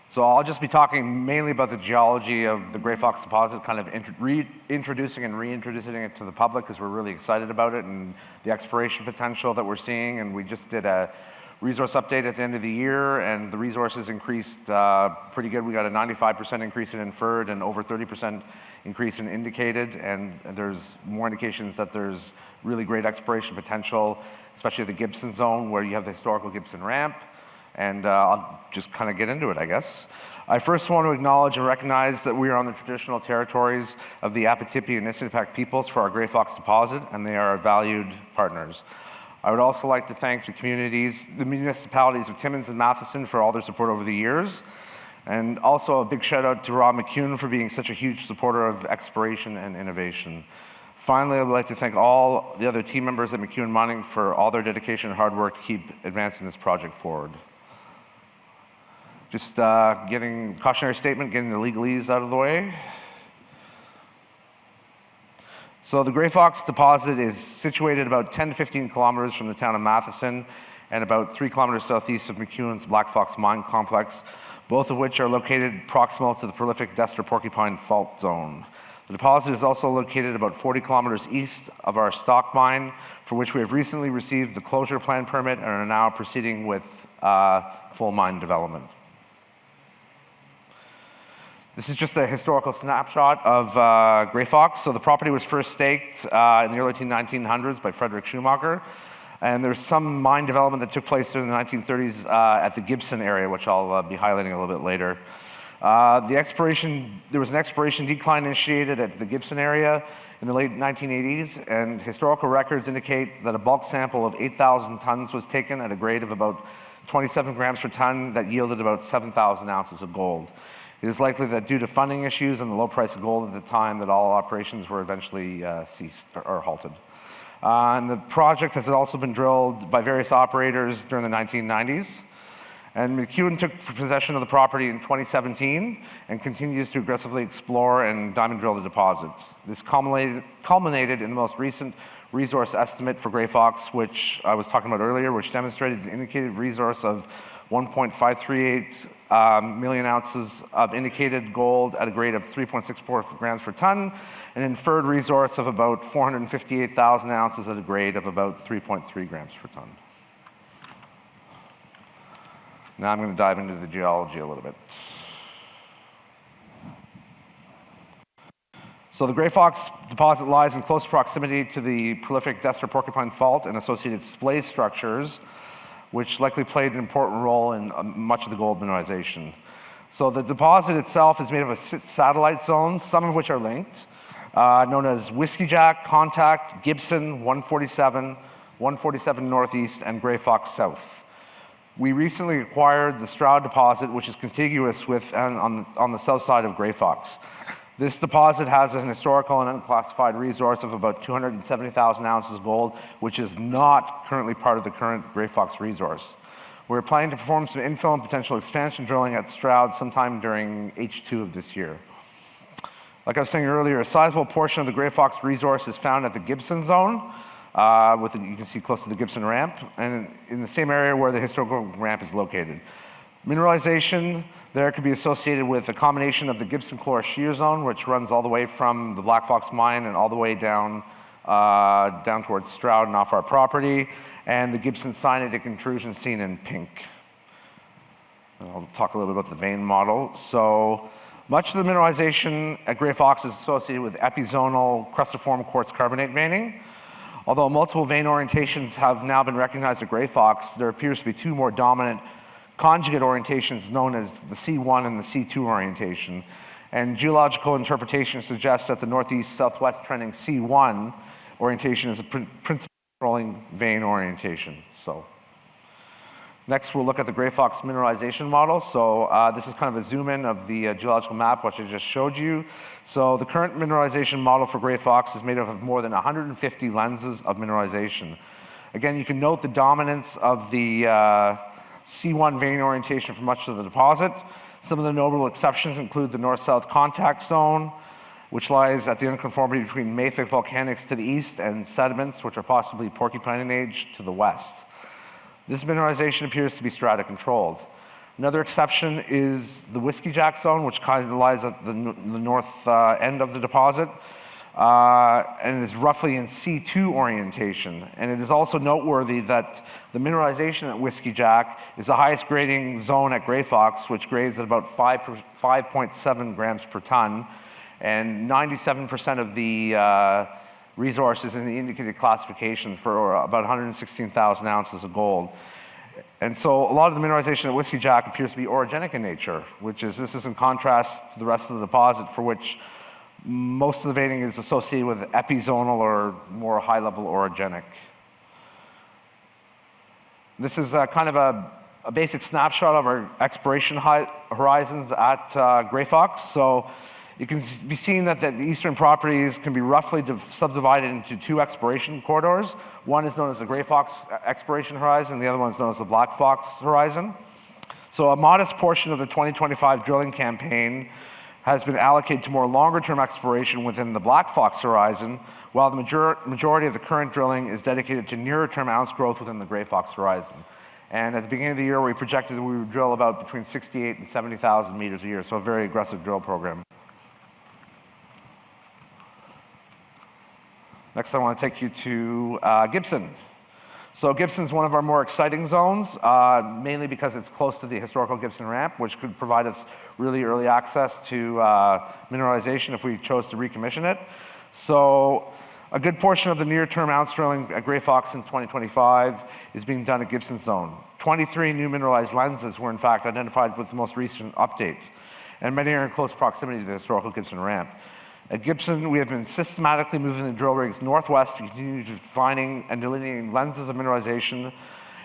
So I'll just be talking mainly about the geology of the Grey Fox deposit, kind of reintroducing it to the public because we're really excited about it and the exploration potential that we're seeing. And we just did a resource update at the end of the year, and the resources increased pretty good. We got a 95% increase in inferred and over 30% increase in indicated, and there's more indications that there's really great exploration potential, especially the Gibson zone where you have the historical Gibson ramp. And I'll just kind of get into it, I guess. I first want to acknowledge and recognize that we are on the traditional territories of the Apatippi and Nissinawbe peoples for our Grey Fox deposit, and they are our valued partners. I would also like to thank the communities, the municipalities of Timmins and Matheson for all their support over the years. And also a big shout out to Rob McEwen for being such a huge supporter of exploration and innovation. Finally, I would like to thank all the other team members at McEwen Mining for all their dedication and hard work to keep advancing this project forward. Just getting cautionary statement, getting the legalese out of the way. So the Grey Fox deposit is situated about 10 to 15 kilometers from the town of Matheson and about 3 kilometers southeast of McEwen's Black Fox mine complex, both of which are located proximal to the prolific Destor Porcupine Fault zone. The deposit is also located about 40 kilometers east of our stock mine, for which we have recently received the closure plan permit and are now proceeding with full mine development. This is just a historical snapshot of Grey Fox. So the property was first staked in the early 1900s by Frederick Schumacher. And there's some mine development that took place during the 1930s at the Gibson area, which I'll be highlighting a little bit later. There was an exploration decline initiated at the Gibson area in the late 1980s, and historical records indicate that a bulk sample of 8,000 tons was taken at a grade of about 27 grams per ton that yielded about 7,000 ounces of gold. It is likely that due to funding issues and the low price of gold at the time that all operations were eventually ceased or halted. And the project has also been drilled by various operators during the 1990s. And McEwen took possession of the property in 2017 and continues to aggressively explore and diamond drill the deposit. This culminated in the most recent resource estimate for Grey Fox, which I was talking about earlier, which demonstrated an indicated resource of 1.538 million ounces of indicated gold at a grade of 3.64 grams per ton, an inferred resource of about 458,000 ounces at a grade of about 3.3 grams per ton. Now I'm going to dive into the geology a little bit. So the Grey Fox deposit lies in close proximity to the prolific Destor Porcupine Fault and associated splay structures, which likely played an important role in much of the gold mineralization. So the deposit itself is made of 6 satellite zones, some of which are linked, known as Whiskey Jack, Contact, Gibson, 147, 147 Northeast, and Grey Fox South. We recently acquired the Stroud deposit, which is contiguous with on the south side of Grey Fox. This deposit has an historical and unclassified resource of about 270,000 ounces of gold, which is not currently part of the current Grey Fox resource. We're planning to perform some infill and potential expansion drilling at Stroud sometime during H2 of this year. Like I was saying earlier, a sizable portion of the Grey Fox resource is found at the Gibson zone, you can see close to the Gibson ramp, and in the same area where the historical ramp is located. Mineralization there could be associated with a combination of the Gibson Chlor shear zone, which runs all the way from the Black Fox mine and all the way down towards Stroud and off our property, and the Gibson cyanitic intrusion seen in pink. I'll talk a little bit about the vein model. So much of the mineralization at Grey Fox is associated with epizonal crustiform quartz carbonate veining. Although multiple vein orientations have now been recognized at Grey Fox, there appears to be 2 more dominant conjugate orientations known as the C1 and the C2 orientation. And geological interpretation suggests that the northeast-southwest trending C1 orientation is a principal controlling vein orientation. So next we'll look at the Grey Fox mineralization model. So this is kind of a zoom in of the geological map, which I just showed you. So the current mineralization model for Grey Fox is made up of more than 150 lenses of mineralization. Again, you can note the dominance of the C1 vein orientation for much of the deposit. Some of the notable exceptions include the north-south contact zone, which lies at the unconformity between mafic volcanics to the east and sediments, which are possibly porcupine in age, to the west. This mineralization appears to be strata controlled. Another exception is the Whiskey Jack zone, which kind of lies at the north end of the deposit, and is roughly in C2 orientation. And it is also noteworthy that the mineralization at Whiskey Jack is the highest grading zone at Grey Fox, which grades at about 5.7 grams per ton, and 97% of the resources in the indicated classification for about 116,000 ounces of gold. And so a lot of the mineralization at Whiskey Jack appears to be orogenic in nature, this is in contrast to the rest of the deposit, for which most of the veining is associated with epizonal or more high-level orogenic. This is kind of a basic snapshot of our exploration horizons at Grey Fox. So you can be seeing that the eastern properties can be roughly subdivided into two exploration corridors. One is known as the Grey Fox exploration horizon, the other one is known as the Black Fox horizon. So a modest portion of the 2025 drilling campaign has been allocated to more longer-term exploration within the Black Fox horizon, while the majority of the current drilling is dedicated to nearer-term ounce growth within the Grey Fox horizon. And at the beginning of the year, we projected that we would drill about between 68 and 70,000 meters a year, so a very aggressive drill program. Next, I want to take you to Gibson. So Gibson's one of our more exciting zones, mainly because it's close to the historical Gibson ramp, which could provide us really early access to mineralization if we chose to recommission it. So a good portion of the near-term ounce drilling at Grey Fox in 2025 is being done at Gibson zone. 23 new mineralized lenses were in fact identified with the most recent update, and many are in close proximity to the historical Gibson ramp. At Gibson, we have been systematically moving the drill rigs northwest to continue defining and delineating lenses of mineralization,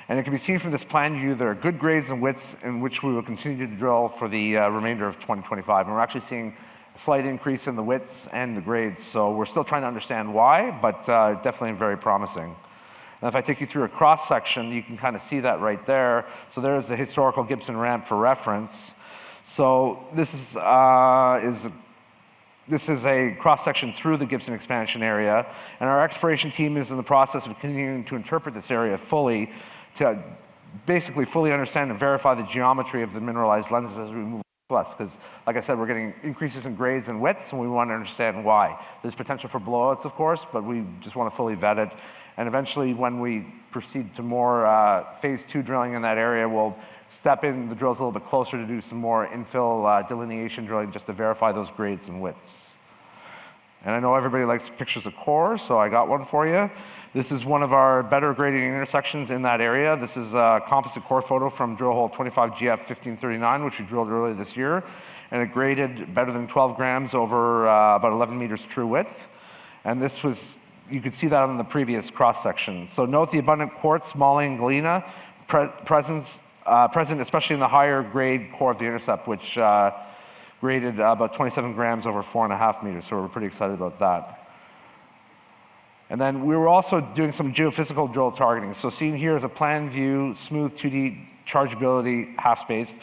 and it can be seen from this plan view there are good grades and widths in which we will continue to drill for the remainder of 2025. And we're actually seeing a slight increase in the widths and the grades, so we're still trying to understand why, but definitely very promising. And if I take you through a cross-section, you can kind of see that right there. So there's the historical Gibson ramp for reference. So this is a cross-section through the Gibson expansion area, and our exploration team is in the process of continuing to interpret this area fully to basically fully understand and verify the geometry of the mineralized lenses as we move west, because like I said, we're getting increases in grades and widths, and we want to understand why. There's potential for blowouts, of course, but we just want to fully vet it, and eventually when we proceed to more phase 2 drilling in that area, we'll step in the drills a little bit closer to do some more infill delineation drilling just to verify those grades and widths. And I know everybody likes pictures of core, so I got one for you. This is one of our better grading intersections in that area. This is a composite core photo from drill hole 25GF1539, which we drilled earlier this year, and it graded better than 12 grams over about 11 meters true width. And this was, you could see that on the previous cross section. So note the abundant quartz, moly, and galena present especially in the higher grade core of the intercept, which graded about 27 grams over 4.5 meters, so we're pretty excited about that. And then we were also doing some geophysical drill targeting. So seen here is a plan view, smooth 2D chargeability half-spaced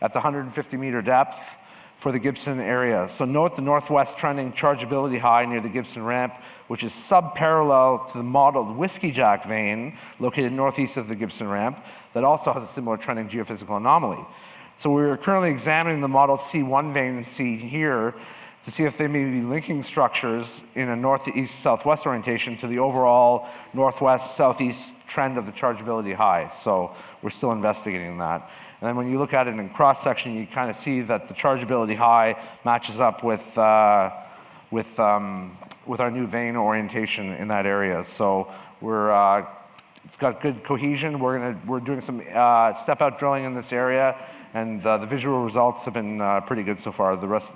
at the 150 meter depth for the Gibson area. So note the northwest trending chargeability high near the Gibson ramp, which is sub-parallel to the modeled Whiskey Jack vein located northeast of the Gibson ramp that also has a similar trending geophysical anomaly. So we're currently examining the model C1 vein seen here to see if they may be linking structures in a northeast-southwest orientation to the overall northwest-southeast trend of the chargeability high. So we're still investigating that. And then when you look at it in cross-section, you kind of see that the chargeability high matches up with our new vein orientation in that area. So it's got good cohesion. We're doing some step-out drilling in this area, and the visual results have been pretty good so far. The rest,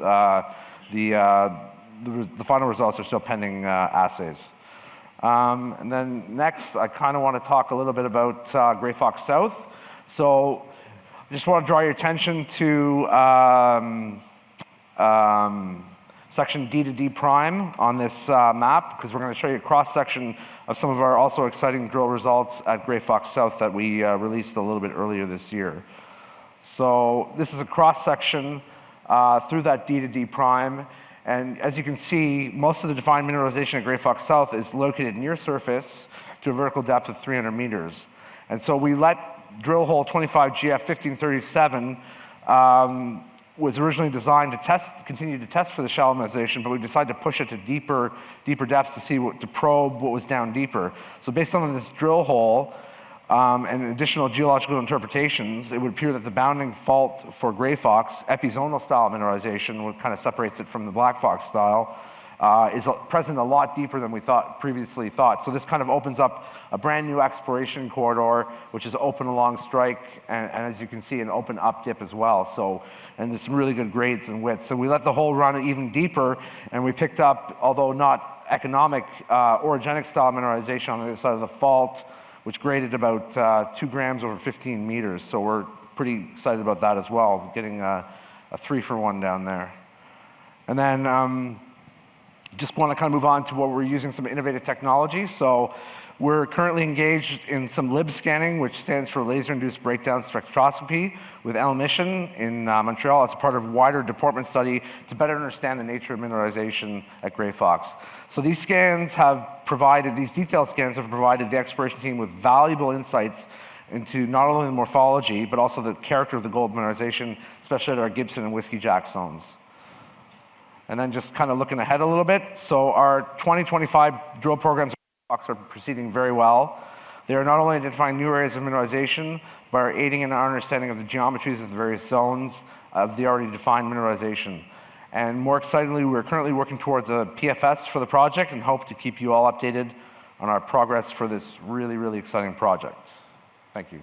the final results are still pending assays. And then next, I kind of want to talk a little bit about Grey Fox South. So I just want to draw your attention to section D to D prime on this map, because we're going to show you a cross-section of some of our also exciting drill results at Grey Fox South that we released a little bit earlier this year. So this is a cross-section through that D to D prime, and as you can see, most of the defined mineralization at Grey Fox South is located near surface to a vertical depth of 300 meters. And so we let drill hole 25GF1537 was originally designed to continue to test for the shallow mineralization, but we decided to push it to deeper depths to probe what was down deeper. So based on this drill hole and additional geological interpretations, it would appear that the bounding fault for Grey Fox, epizonal style mineralization, what kind of separates it from the Black Fox style, is present a lot deeper than we previously thought. So this kind of opens up a brand new exploration corridor, which is open along strike, and as you can see, an open up dip as well. So, and there's some really good grades and widths. So we let the hole run even deeper, and we picked up, although not economic, orogenic style mineralization on the other side of the fault, which graded about 2 grams over 15 meters. So we're pretty excited about that as well, getting a 3-for-1 down there. And then, just want to kind of move on to what we're using some innovative technology. So we're currently engaged in some LIBS scanning, which stands for Laser-Induced Breakdown Spectroscopy, with Mission in Montreal as a part of a wider deportment study to better understand the nature of mineralization at Grey Fox. So these detailed scans have provided the exploration team with valuable insights into not only the morphology, but also the character of the gold mineralization, especially at our Gibson and Whiskey Jack zones. And then just kind of looking ahead a little bit. So our 2025 drill programs are proceeding very well. They are not only identifying new areas of mineralization, but are aiding in our understanding of the geometries of the various zones of the already defined mineralization. And more excitingly, we're currently working towards a PFS for the project and hope to keep you all updated on our progress for this really, really exciting project. Thank you.